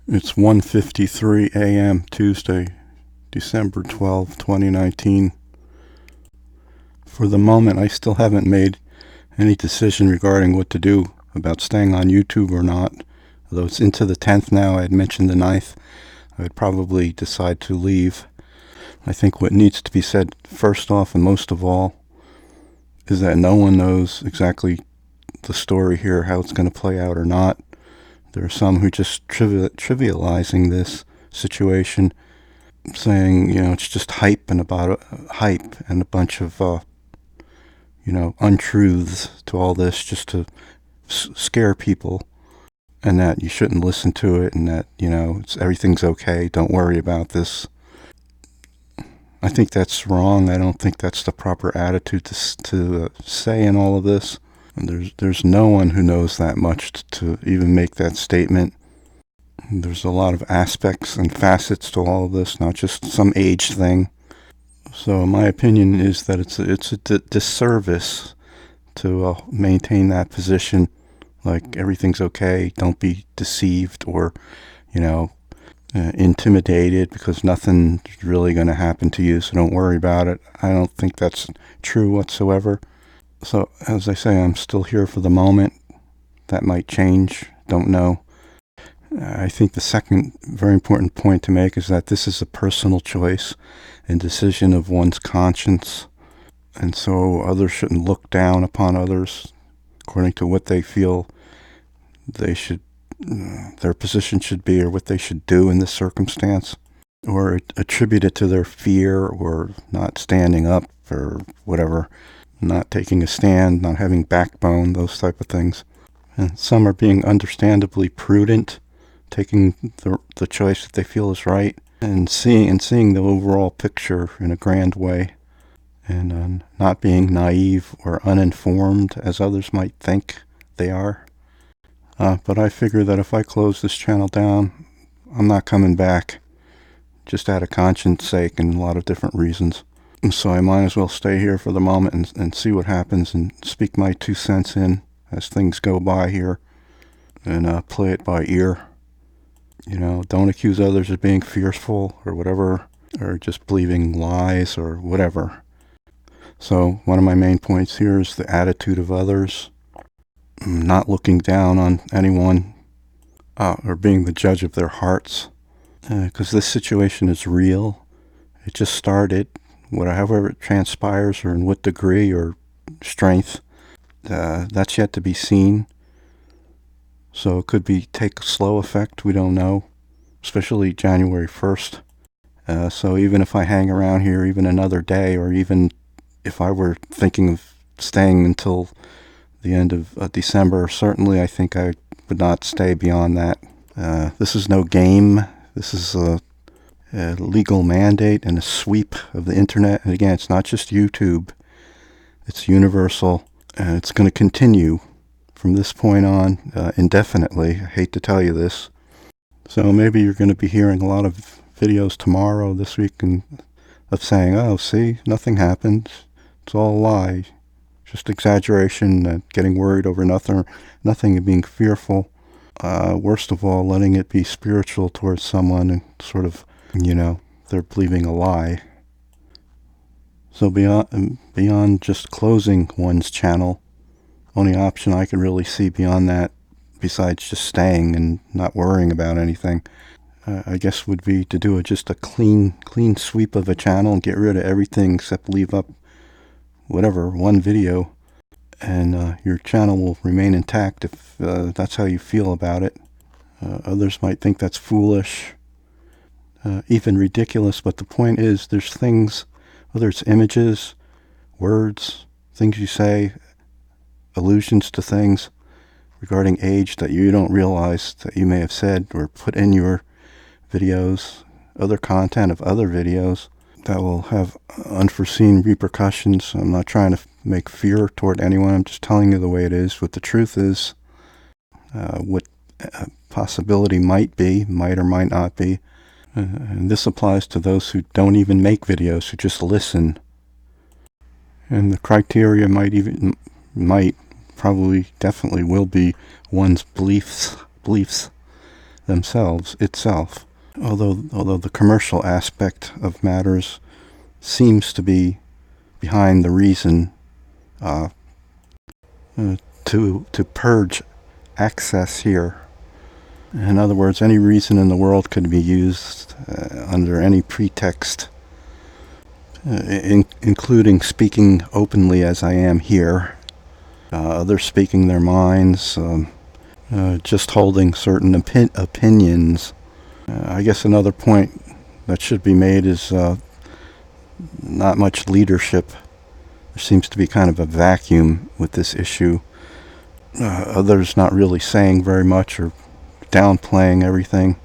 It's 1:53 a.m. Tuesday, December 12, 2019. For the moment, I still haven't made any decision regarding what to do about staying on YouTube or not. Although it's into the 10th now, I had mentioned the 9th. I would probably decide to leave. I think what needs to be said first off and most of all is that no one knows exactly the story here, how it's going to play out or not. There are some who just trivializing this situation, saying, it's just hype and about hype and a bunch of, untruths to all this just to scare people, and that you shouldn't listen to it, and that, everything's okay, don't worry about this. I think that's wrong. I don't think that's the proper attitude to say in all of this. And there's no one who knows that much to even make that statement. There's a lot of aspects and facets to all of this, not just some age thing. So my opinion is that it's a disservice to maintain that position, like everything's okay, don't be deceived or, intimidated because nothing's really going to happen to you, so don't worry about it. I don't think that's true whatsoever. So, as I say, I'm still here for the moment. That might change. Don't know. I think the second very important point to make is that this is a personal choice and decision of one's conscience. And so others shouldn't look down upon others according to what they feel their position should be, or what they should do in this circumstance, or attribute it to their fear or not standing up or whatever. Not taking a stand, not having backbone, those type of things. And some are being understandably prudent, taking the choice that they feel is right, and seeing the overall picture in a grand way, and not being naive or uninformed as others might think they are. But I figure that if I close this channel down, I'm not coming back, just out of conscience sake and a lot of different reasons. So I might as well stay here for the moment and see what happens and speak my 2 cents in as things go by here, and play it by ear. Don't accuse others of being fearful or whatever, or just believing lies or whatever. So one of my main points here is the attitude of others, not looking down on anyone or being the judge of their hearts, because this situation is real. It just started. However it transpires, or in what degree or strength, that's yet to be seen. So it could take slow effect, we don't know, especially January 1st. So even if I hang around here even another day, or even if I were thinking of staying until the end of December, certainly I think I would not stay beyond that. This is no game. This is a legal mandate and a sweep of the internet. And again, it's not just YouTube. It's universal. And it's going to continue from this point on indefinitely. I hate to tell you this. So maybe you're going to be hearing a lot of videos tomorrow, this week, of saying, oh, see, nothing happened. It's all a lie. Just exaggeration, getting worried over nothing and being fearful. Worst of all, letting it be spiritual towards someone and sort of, they're believing a lie. So beyond just closing one's channel, only option I can really see beyond that, besides just staying and not worrying about anything, I guess would be to do just a clean sweep of a channel and get rid of everything except leave up one video, and your channel will remain intact if that's how you feel about it. Others might think that's foolish, even ridiculous, but the point is there's things, whether it's images, words, things you say, allusions to things regarding age that you don't realize that you may have said or put in your videos, other content of other videos, that will have unforeseen repercussions. I'm not trying to make fear toward anyone. I'm just telling you the way it is, what the truth is, what possibility might or might not be. And this applies to those who don't even make videos, who just listen. And the criteria probably definitely will be one's beliefs, itself. Although the commercial aspect of matters seems to be behind the reason to purge access here. In other words, any reason in the world could be used under any pretext, including speaking openly as I am here, others speaking their minds, just holding certain opinions. I guess another point that should be made is not much leadership. There seems to be kind of a vacuum with this issue. Others not really saying very much or downplaying everything,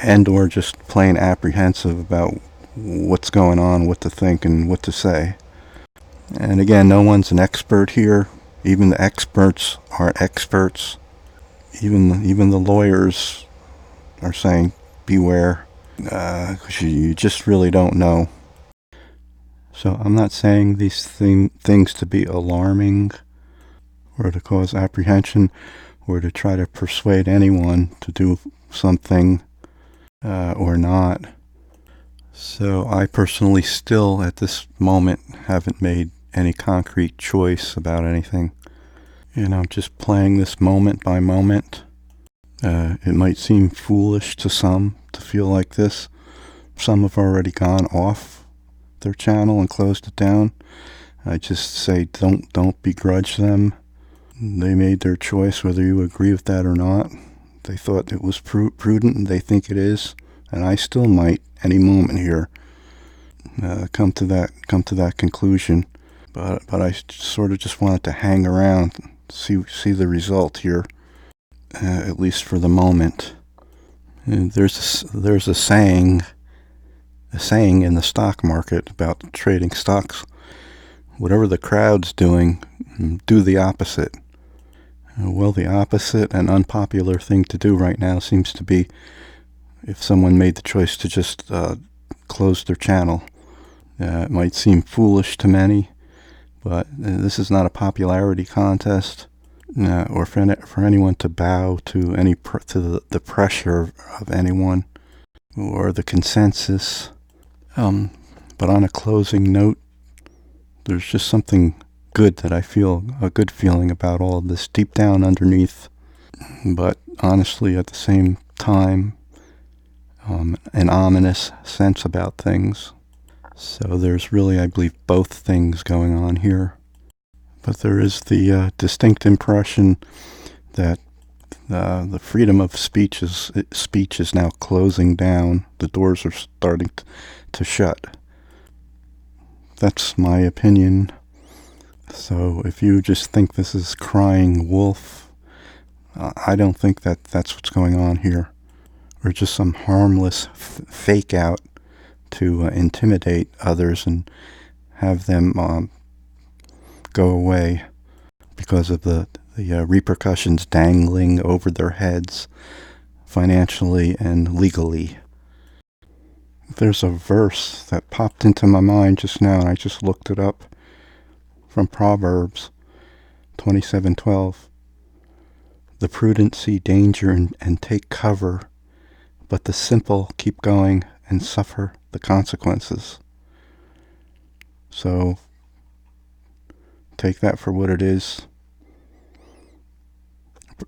and or just plain apprehensive about what's going on, what to think, and what to say. And again, no one's an expert here. Even the experts aren't experts. Even the lawyers are saying, beware, because you just really don't know. So I'm not saying these things to be alarming or to cause apprehension or to try to persuade anyone to do something or not. So I personally still at this moment haven't made any concrete choice about anything. I'm just playing this moment by moment. It might seem foolish to some to feel like this. Some have already gone off their channel and closed it down. I just say don't begrudge them. They made their choice, whether you agree with that or not. They thought it was prudent, and they think it is, and I still might any moment here come to that conclusion. But I sort of just wanted to hang around, see the result here, at least for the moment. And there's a saying in the stock market about trading stocks. Whatever the crowd's doing, do the opposite. Well, the opposite and unpopular thing to do right now seems to be if someone made the choice to just close their channel. It might seem foolish to many, but this is not a popularity contest, or for anyone to bow to the pressure of anyone or the consensus. But on a closing note, there's just something good that I feel, a good feeling about all of this deep down underneath, but honestly at the same time an ominous sense about things. So there's really, I believe, both things going on here. But there is the distinct impression that the freedom of speech is now closing down. The doors are starting to shut. That's my opinion. So if you just think this is crying wolf, I don't think that's what's going on here. Or just some harmless fake out to intimidate others and have them go away because of the repercussions dangling over their heads financially and legally. There's a verse that popped into my mind just now, and I just looked it up, from Proverbs 27:12. The prudent see danger and take cover, but the simple keep going and suffer the consequences. So take that for what it is.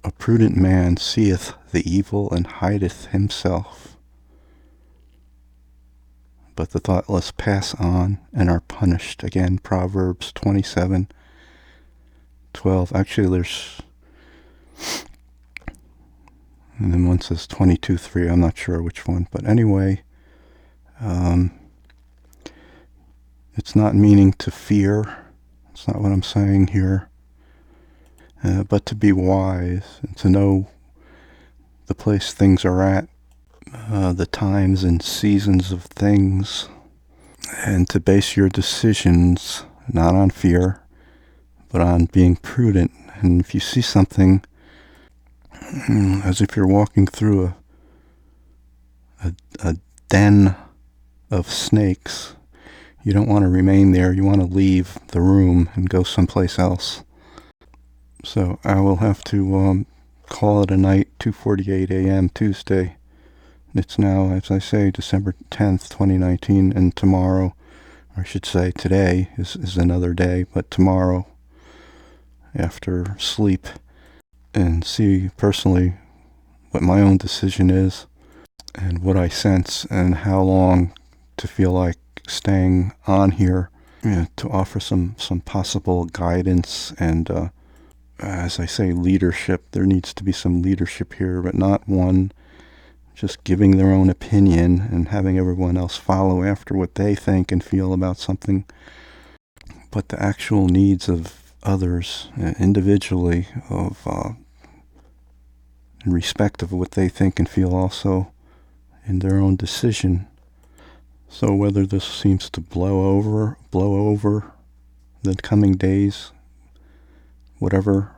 A prudent man seeth the evil and hideth himself, but the thoughtless pass on and are punished. Again, Proverbs 27:12. Actually, there's, and then one says 22:3. I'm not sure which one, but anyway, it's not meaning to fear. It's not what I'm saying here. But to be wise and to know the place things are at, the times and seasons of things, and to base your decisions not on fear, but on being prudent. And if you see something, as if you're walking through a den of snakes, you don't want to remain there. You want to leave the room and go someplace else. So I will have to call it a night, 2:48 a.m. Tuesday. It's now, as I say, December 10th, 2019, and tomorrow, or I should say today, is another day, but tomorrow, after sleep, and see personally what my own decision is, and what I sense, and how long to feel like staying on here, to offer some possible guidance and, as I say, leadership. There needs to be some leadership here, but not one just giving their own opinion and having everyone else follow after what they think and feel about something, but the actual needs of others individually, in respect of what they think and feel also in their own decision. So whether this seems to blow over the coming days, whatever,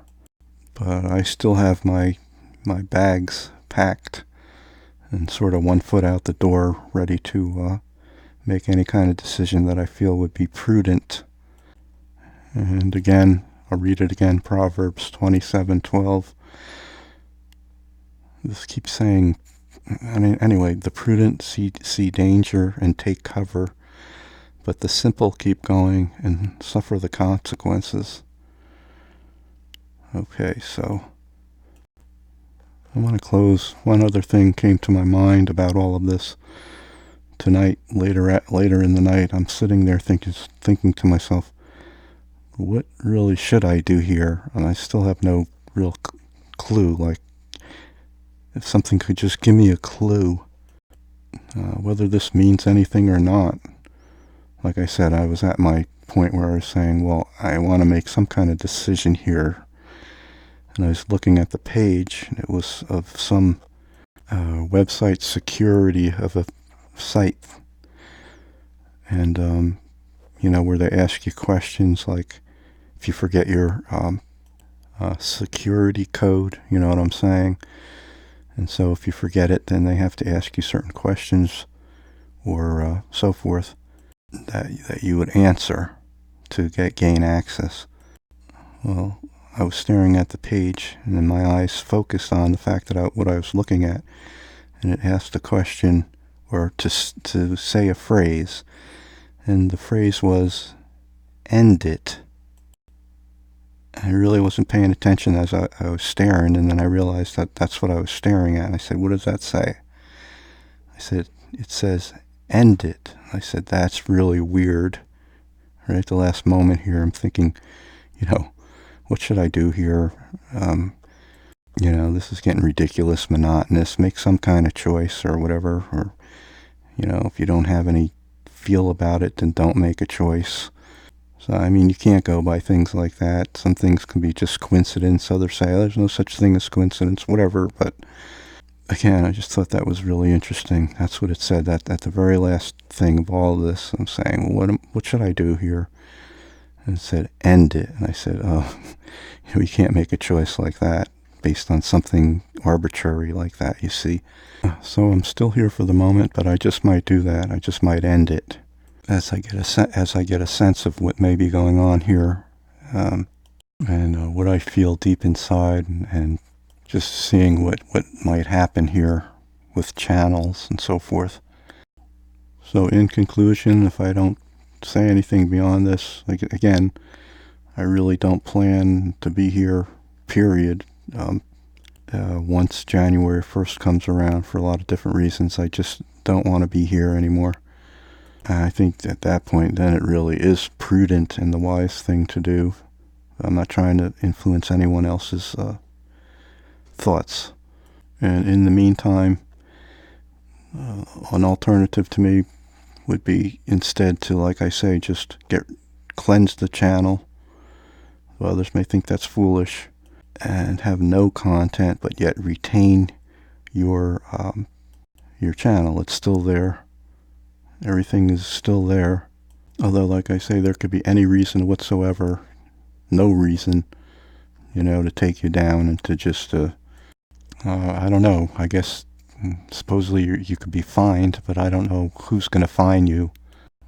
but I still have my bags packed and sort of 1 foot out the door, ready to make any kind of decision that I feel would be prudent. And again, I'll read it again, Proverbs 27:12. This keeps saying, anyway, the prudent see danger and take cover, but the simple keep going and suffer the consequences. Okay, so I want to close. One other thing came to my mind about all of this tonight. Later in the night, I'm sitting there thinking to myself, what really should I do here? And I still have no real clue. Like, if something could just give me a clue, whether this means anything or not. Like I said, I was at my point where I was saying, well, I want to make some kind of decision here. And I was looking at the page, and it was of some website security of a site. And, where they ask you questions like, if you forget your security code, you know what I'm saying? And so if you forget it, then they have to ask you certain questions or so forth that you would answer to gain access. Well, I was staring at the page, and then my eyes focused on the fact that what I was looking at, and it asked a question, or to say a phrase, and the phrase was, "End it." I really wasn't paying attention as I was staring, and then I realized that that's what I was staring at, and I said, "What does that say?" I said, "It says, end it." I said, "That's really weird." Right at the last moment here, I'm thinking, what should I do here? This is getting ridiculous, monotonous. Make some kind of choice or whatever. Or, if you don't have any feel about it, then don't make a choice. So, you can't go by things like that. Some things can be just coincidence. Others say, there's no such thing as coincidence, whatever. But again, I just thought that was really interesting. That's what it said, that at the very last thing of all of this. I'm saying, well, what should I do here? And it said, end it. And I said, you can't make a choice like that based on something arbitrary like that, you see. So I'm still here for the moment, but I just might do that. I just might end it as I get a sense of what may be going on here, and what I feel deep inside, and just seeing what might happen here with channels and so forth. So in conclusion, if I don't say anything beyond this, again, I really don't plan to be here, period. Once January 1st comes around, for a lot of different reasons, I just don't want to be here anymore. I think at that point, then it really is prudent and the wise thing to do. I'm not trying to influence anyone else's thoughts. And in the meantime, an alternative to me would be instead to, like I say, just cleanse the channel. Others may think that's foolish, and have no content, but yet retain your channel. It's still there. Everything is still there. Although, like I say, there could be any reason whatsoever, no reason, to take you down and to just, I don't know, I guess supposedly you could be fined, but I don't know who's going to fine you,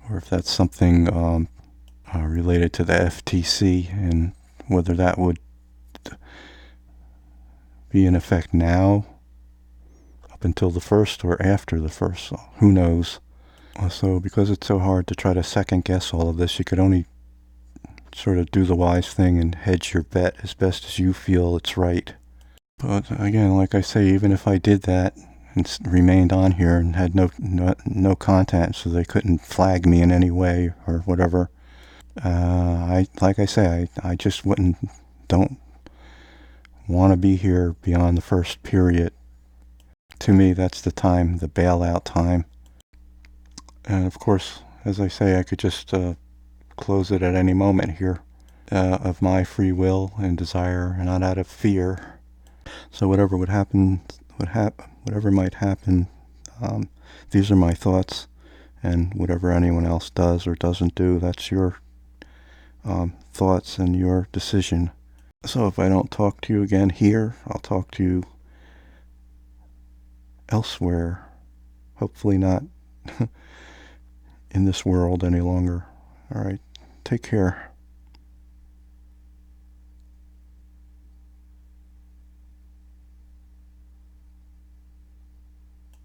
or if that's something related to the FTC, and whether that would be in effect now, up until the first, or after the first. So who knows? So because it's so hard to try to second guess all of this, you could only sort of do the wise thing and hedge your bet as best as you feel it's right. But again, like I say, even if I did that and remained on here and had no content, so they couldn't flag me in any way or whatever, like I say, I just don't want to be here beyond the first period. To me, that's the time, the bailout time. And of course, as I say, I could just close it at any moment here, of my free will and desire, and not out of fear. So whatever would happen, whatever might happen, these are my thoughts, and whatever anyone else does or doesn't do, that's your thoughts and your decision. So if I don't talk to you again here, I'll talk to you elsewhere. Hopefully not in this world any longer. All right, take care.